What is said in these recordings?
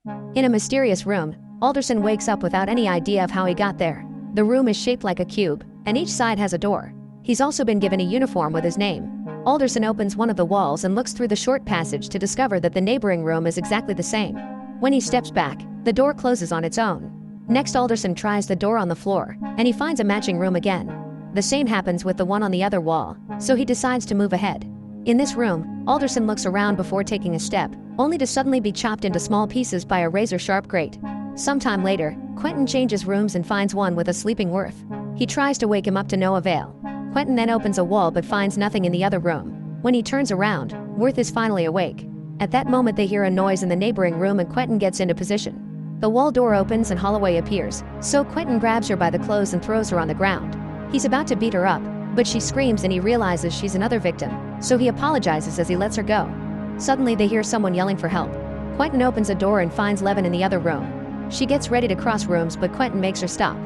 In a mysterious room, Alderson wakes up without any idea of how he got there. The room is shaped like a cube, and each side has a door. He's also been given a uniform with his name. Alderson opens one of the walls and looks through the short passage to discover that the neighboring room is exactly the same. When he steps back, the door closes on its own. Next, Alderson tries the door on the floor, and he finds a matching room again. The same happens with the one on the other wall, so he decides to move ahead. In this room, Alderson looks around before taking a step, only to suddenly be chopped into small pieces by a razor-sharp grate. Sometime later, Quentin changes rooms and finds one with a sleeping Worth. He tries to wake him up to no avail. Quentin then opens a wall but finds nothing in the other room. When he turns around, Worth is finally awake. At that moment they hear a noise in the neighboring room and Quentin gets into position. The wall door opens and Holloway appears, so Quentin grabs her by the clothes and throws her on the ground. He's about to beat her up, but she screams and he realizes she's another victim, so he apologizes as he lets her go. Suddenly they hear someone yelling for help. Quentin opens a door and finds Levin in the other room. She gets ready to cross rooms but Quentin makes her stop.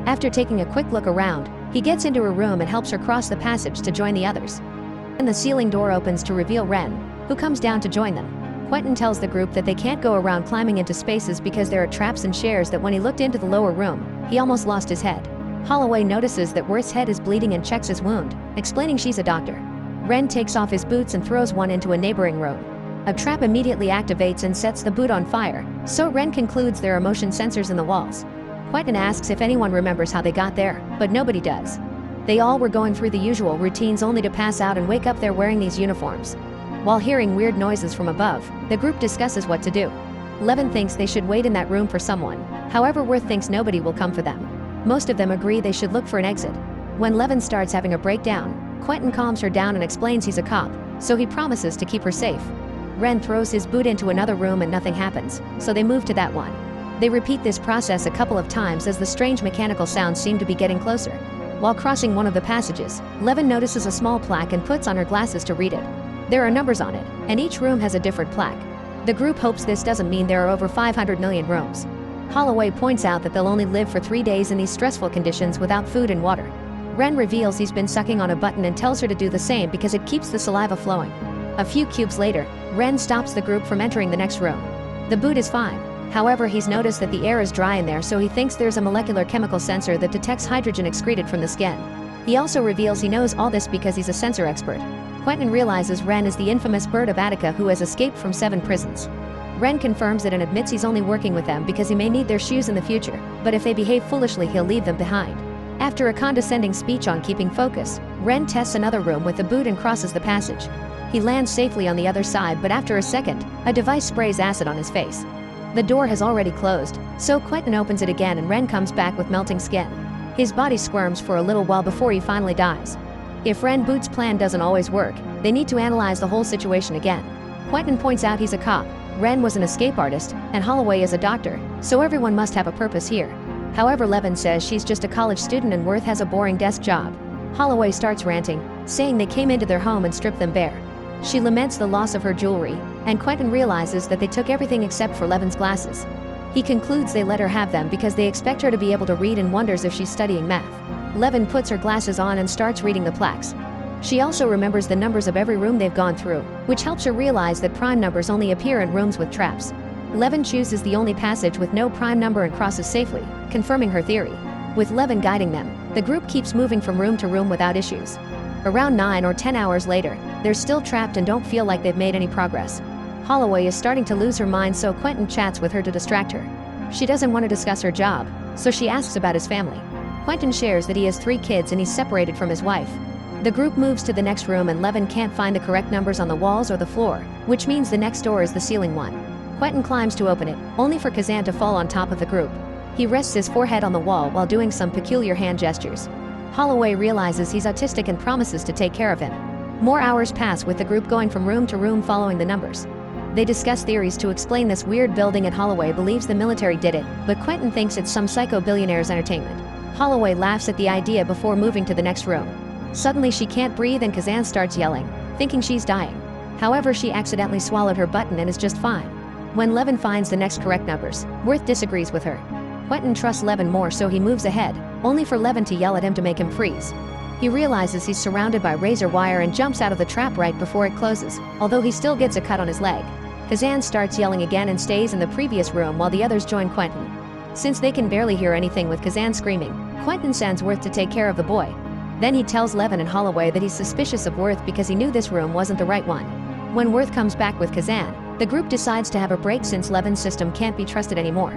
After taking a quick look around, he gets into her room and helps her cross the passage to join the others. And the ceiling door opens to reveal Ren, who comes down to join them. Quentin tells the group that they can't go around climbing into spaces because there are traps and shares that when he looked into the lower room, he almost lost his head. Holloway notices that Worth's head is bleeding and checks his wound, explaining she's a doctor. Ren takes off his boots and throws one into a neighboring room. A trap immediately activates and sets the boot on fire, so Ren concludes there are motion sensors in the walls. Quentin asks if anyone remembers how they got there, but nobody does. They all were going through the usual routines only to pass out and wake up there wearing these uniforms. While hearing weird noises from above, the group discusses what to do. Levin thinks they should wait in that room for someone, however Worth thinks nobody will come for them. Most of them agree they should look for an exit. When Levin starts having a breakdown, Quentin calms her down and explains he's a cop, so he promises to keep her safe. Ren throws his boot into another room and nothing happens, so they move to that one. They repeat this process a couple of times as the strange mechanical sounds seem to be getting closer. While crossing one of the passages, Levin notices a small plaque and puts on her glasses to read it. There are numbers on it, and each room has a different plaque. The group hopes this doesn't mean there are over 500 million rooms. Holloway points out that they'll only live for 3 days in these stressful conditions without food and water. Ren reveals he's been sucking on a button and tells her to do the same because it keeps the saliva flowing. A few cubes later, Ren stops the group from entering the next room. The boot is fine. However, he's noticed that the air is dry in there, so he thinks there's a molecular chemical sensor that detects hydrogen excreted from the skin. He also reveals he knows all this because he's a sensor expert. Quentin realizes Ren is the infamous Bird of Attica who has escaped from 7 prisons. Ren confirms it and admits he's only working with them because he may need their shoes in the future, but if they behave foolishly he'll leave them behind. After a condescending speech on keeping focus, Ren tests another room with the boot and crosses the passage. He lands safely on the other side, but after a second, a device sprays acid on his face. The door has already closed, so Quentin opens it again and Ren comes back with melting skin. His body squirms for a little while before he finally dies. If Ren Boot's plan doesn't always work, they need to analyze the whole situation again. Quentin points out he's a cop, Ren was an escape artist, and Holloway is a doctor, so everyone must have a purpose here. However, Levin says she's just a college student and Worth has a boring desk job. Holloway starts ranting, saying they came into their home and stripped them bare. She laments the loss of her jewelry, and Quentin realizes that they took everything except for Levin's glasses. He concludes they let her have them because they expect her to be able to read and wonders if she's studying math. Levin puts her glasses on and starts reading the plaques. She also remembers the numbers of every room they've gone through, which helps her realize that prime numbers only appear in rooms with traps. Levin chooses the only passage with no prime number and crosses safely, confirming her theory. With Levin guiding them, the group keeps moving from room to room without issues. Around 9 or 10 hours later, they're still trapped and don't feel like they've made any progress. Holloway is starting to lose her mind, so Quentin chats with her to distract her. She doesn't want to discuss her job, so she asks about his family. Quentin shares that he has 3 kids and he's separated from his wife. The group moves to the next room and Levin can't find the correct numbers on the walls or the floor, which means the next door is the ceiling one. Quentin climbs to open it, only for Kazan to fall on top of the group. He rests his forehead on the wall while doing some peculiar hand gestures. Holloway realizes he's autistic and promises to take care of him. More hours pass with the group going from room to room following the numbers. They discuss theories to explain this weird building and Holloway believes the military did it, but Quentin thinks it's some psycho billionaire's entertainment. Holloway laughs at the idea before moving to the next room. Suddenly she can't breathe and Kazan starts yelling, thinking she's dying. However, she accidentally swallowed her button and is just fine. When Levin finds the next correct numbers, Worth disagrees with her. Quentin trusts Levin more, so he moves ahead, only for Levin to yell at him to make him freeze. He realizes he's surrounded by razor wire and jumps out of the trap right before it closes, although he still gets a cut on his leg. Kazan starts yelling again and stays in the previous room while the others join Quentin. Since they can barely hear anything with Kazan screaming, Quentin sends Worth to take care of the boy. Then he tells Levin and Holloway that he's suspicious of Worth because he knew this room wasn't the right one. When Worth comes back with Kazan, the group decides to have a break since Levin's system can't be trusted anymore.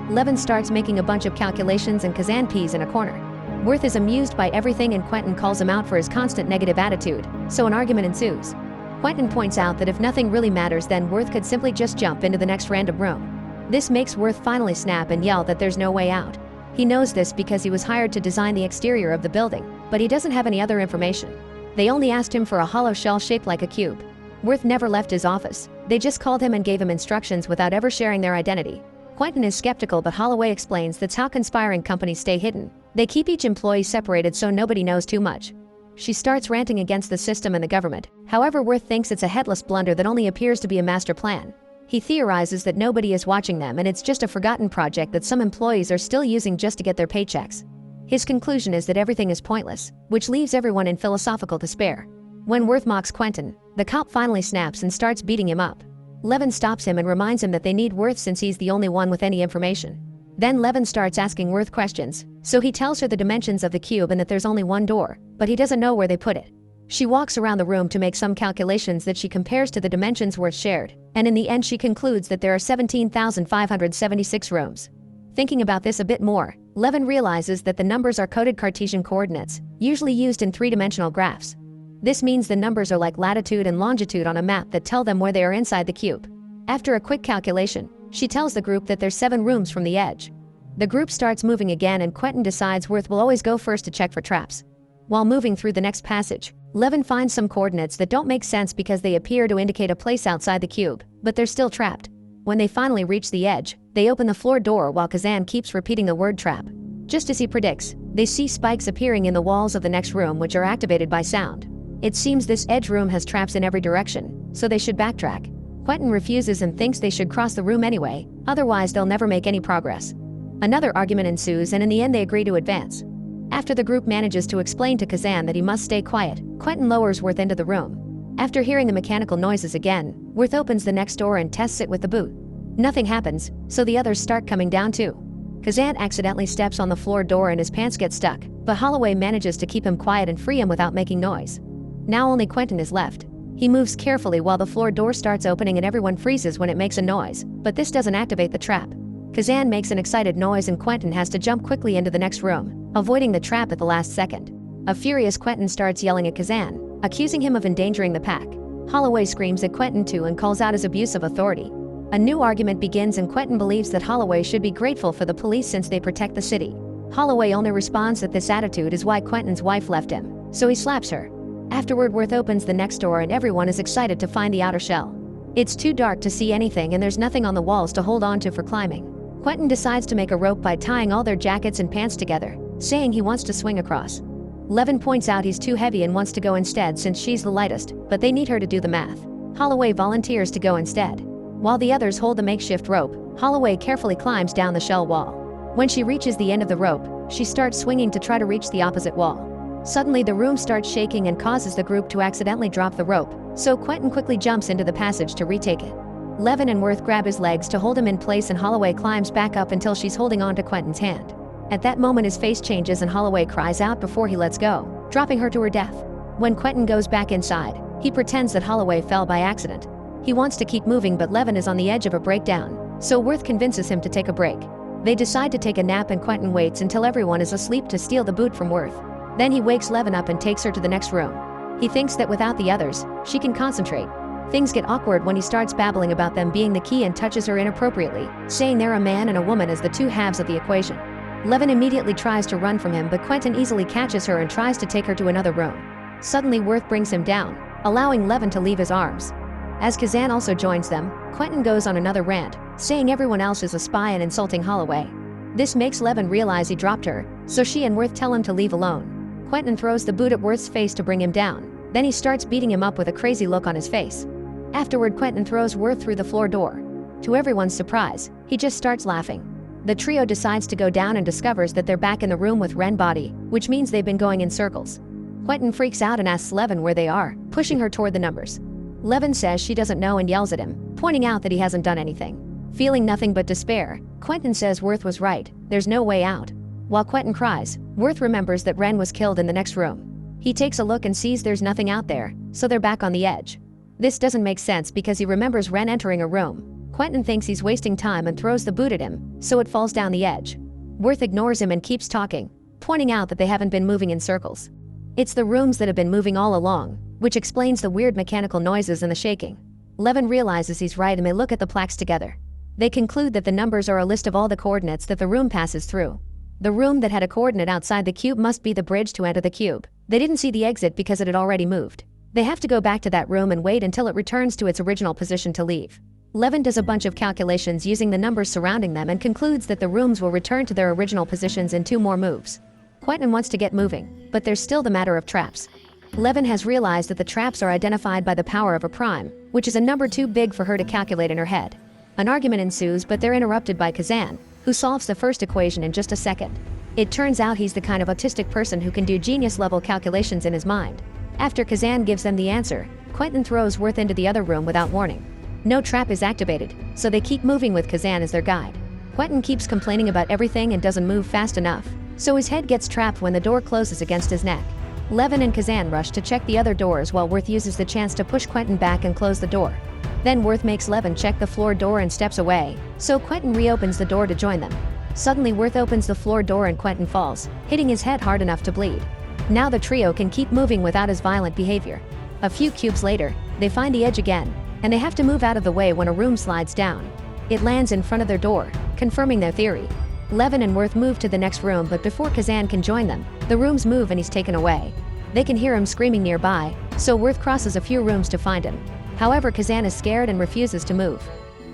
Levin starts making a bunch of calculations and Kazan pees in a corner. Worth is amused by everything and Quentin calls him out for his constant negative attitude, so an argument ensues. Quentin points out that if nothing really matters, then Worth could simply just jump into the next random room. This makes Worth finally snap and yell that there's no way out. He knows this because he was hired to design the exterior of the building, but he doesn't have any other information. They only asked him for a hollow shell shaped like a cube. Worth never left his office. They just called him and gave him instructions without ever sharing their identity. Quentin is skeptical, but Holloway explains that's how conspiring companies stay hidden. They keep each employee separated so nobody knows too much. She starts ranting against the system and the government. However, Worth thinks it's a headless blunder that only appears to be a master plan. He theorizes that nobody is watching them and it's just a forgotten project that some employees are still using just to get their paychecks. His conclusion is that everything is pointless, which leaves everyone in philosophical despair. When Worth mocks Quentin, the cop finally snaps and starts beating him up. Levin stops him and reminds him that they need Worth since he's the only one with any information. Then Levin starts asking Worth questions, so he tells her the dimensions of the cube and that there's only one door, but he doesn't know where they put it. She walks around the room to make some calculations that she compares to the dimensions Worth shared, and in the end she concludes that there are 17,576 rooms. Thinking about this a bit more, Levin realizes that the numbers are coded Cartesian coordinates, usually used in three-dimensional graphs. This means the numbers are like latitude and longitude on a map that tell them where they are inside the cube. After a quick calculation, she tells the group that there's 7 rooms from the edge. The group starts moving again and Quentin decides Worth will always go first to check for traps. While moving through the next passage, Levin finds some coordinates that don't make sense because they appear to indicate a place outside the cube, but they're still trapped. When they finally reach the edge, they open the floor door while Kazan keeps repeating the word trap. Just as he predicts, they see spikes appearing in the walls of the next room which are activated by sound. It seems this edge room has traps in every direction, so they should backtrack. Quentin refuses and thinks they should cross the room anyway, otherwise they'll never make any progress. Another argument ensues and in the end they agree to advance. After the group manages to explain to Kazan that he must stay quiet, Quentin lowers Worth into the room. After hearing the mechanical noises again, Worth opens the next door and tests it with the boot. Nothing happens, so the others start coming down too. Kazan accidentally steps on the floor door and his pants get stuck, but Holloway manages to keep him quiet and free him without making noise. Now only Quentin is left. He moves carefully while the floor door starts opening and everyone freezes when it makes a noise, but this doesn't activate the trap. Kazan makes an excited noise and Quentin has to jump quickly into the next room, avoiding the trap at the last second. A furious Quentin starts yelling at Kazan, accusing him of endangering the pack. Holloway screams at Quentin too and calls out his abuse of authority. A new argument begins and Quentin believes that Holloway should be grateful for the police since they protect the city. Holloway only responds that this attitude is why Quentin's wife left him, so he slaps her. Afterward, Worth opens the next door and everyone is excited to find the outer shell. It's too dark to see anything and there's nothing on the walls to hold on to for climbing. Quentin decides to make a rope by tying all their jackets and pants together, saying he wants to swing across. Levin points out he's too heavy and wants to go instead since she's the lightest, but they need her to do the math. Holloway volunteers to go instead. While the others hold the makeshift rope, Holloway carefully climbs down the shell wall. When she reaches the end of the rope, she starts swinging to try to reach the opposite wall. Suddenly the room starts shaking and causes the group to accidentally drop the rope, so Quentin quickly jumps into the passage to retake it. Levin and Worth grab his legs to hold him in place and Holloway climbs back up until she's holding on to Quentin's hand. At that moment his face changes and Holloway cries out before he lets go, dropping her to her death. When Quentin goes back inside, he pretends that Holloway fell by accident. He wants to keep moving but Levin is on the edge of a breakdown, so Worth convinces him to take a break. They decide to take a nap and Quentin waits until everyone is asleep to steal the boot from Worth. Then he wakes Levin up and takes her to the next room. He thinks that without the others, she can concentrate. Things get awkward when he starts babbling about them being the key and touches her inappropriately, saying they're a man and a woman as the two halves of the equation. Levin immediately tries to run from him but Quentin easily catches her and tries to take her to another room. Suddenly Worth brings him down, allowing Levin to leave his arms. As Kazan also joins them, Quentin goes on another rant, saying everyone else is a spy and insulting Holloway. This makes Levin realize he dropped her, so she and Worth tell him to leave alone. Quentin throws the boot at Worth's face to bring him down, then he starts beating him up with a crazy look on his face. Afterward, Quentin throws Worth through the floor door. To everyone's surprise, he just starts laughing. The trio decides to go down and discovers that they're back in the room with Ren Body, which means they've been going in circles. Quentin freaks out and asks Levin where they are, pushing her toward the numbers. Levin says she doesn't know and yells at him, pointing out that he hasn't done anything. Feeling nothing but despair, Quentin says Worth was right, there's no way out. While Quentin cries, Worth remembers that Ren was killed in the next room. He takes a look and sees there's nothing out there, so they're back on the edge. This doesn't make sense because he remembers Ren entering a room. Quentin thinks he's wasting time and throws the boot at him, so it falls down the edge. Worth ignores him and keeps talking, pointing out that they haven't been moving in circles. It's the rooms that have been moving all along, which explains the weird mechanical noises and the shaking. Levin realizes he's right and they look at the plaques together. They conclude that the numbers are a list of all the coordinates that the room passes through. The room that had a coordinate outside the cube must be the bridge to enter the cube. They didn't see the exit because it had already moved. They have to go back to that room and wait until it returns to its original position to leave. Levin does a bunch of calculations using the numbers surrounding them and concludes that the rooms will return to their original positions in 2 more moves. Quentin wants to get moving, but there's still the matter of traps. Levin has realized that the traps are identified by the power of a prime, which is a number too big for her to calculate in her head. An argument ensues, but they're interrupted by Kazan, who solves the first equation in just a second. It turns out he's the kind of autistic person who can do genius-level calculations in his mind. After Kazan gives them the answer, Quentin throws Worth into the other room without warning. No trap is activated, so they keep moving with Kazan as their guide. Quentin keeps complaining about everything and doesn't move fast enough, so his head gets trapped when the door closes against his neck. Levin and Kazan rush to check the other doors while Worth uses the chance to push Quentin back and close the door. Then Worth makes Levin check the floor door and steps away, so Quentin reopens the door to join them. Suddenly Worth opens the floor door and Quentin falls, hitting his head hard enough to bleed. Now the trio can keep moving without his violent behavior. A few cubes later, they find the edge again, and they have to move out of the way when a room slides down. It lands in front of their door, confirming their theory. Levin and Worth move to the next room, but before Kazan can join them, the rooms move and he's taken away. They can hear him screaming nearby, so Worth crosses a few rooms to find him. However, Kazan is scared and refuses to move.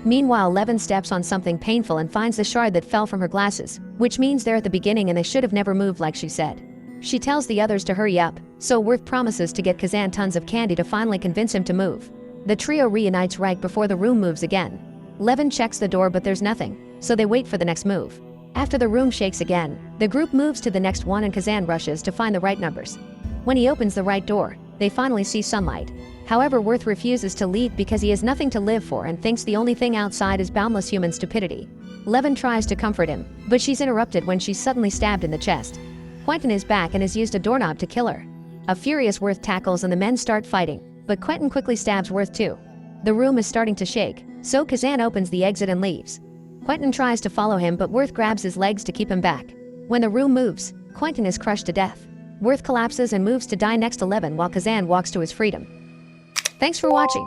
Meanwhile, Levin steps on something painful and finds the shard that fell from her glasses, which means they're at the beginning and they should have never moved like she said. She tells the others to hurry up, so Worth promises to get Kazan tons of candy to finally convince him to move. The trio reunites right before the room moves again. Levin checks the door but there's nothing, so they wait for the next move. After the room shakes again, the group moves to the next one and Kazan rushes to find the right numbers. When he opens the right door, they finally see sunlight. However, Worth refuses to leave because he has nothing to live for and thinks the only thing outside is boundless human stupidity. Levin tries to comfort him, but she's interrupted when she's suddenly stabbed in the chest. Quentin is back and has used a doorknob to kill her. A furious Worth tackles and the men start fighting, but Quentin quickly stabs Worth too. The room is starting to shake, so Kazan opens the exit and leaves. Quentin tries to follow him but Worth grabs his legs to keep him back. When the room moves, Quentin is crushed to death. Worth collapses and moves to die next to Levin while Kazan walks to his freedom. Thanks for watching.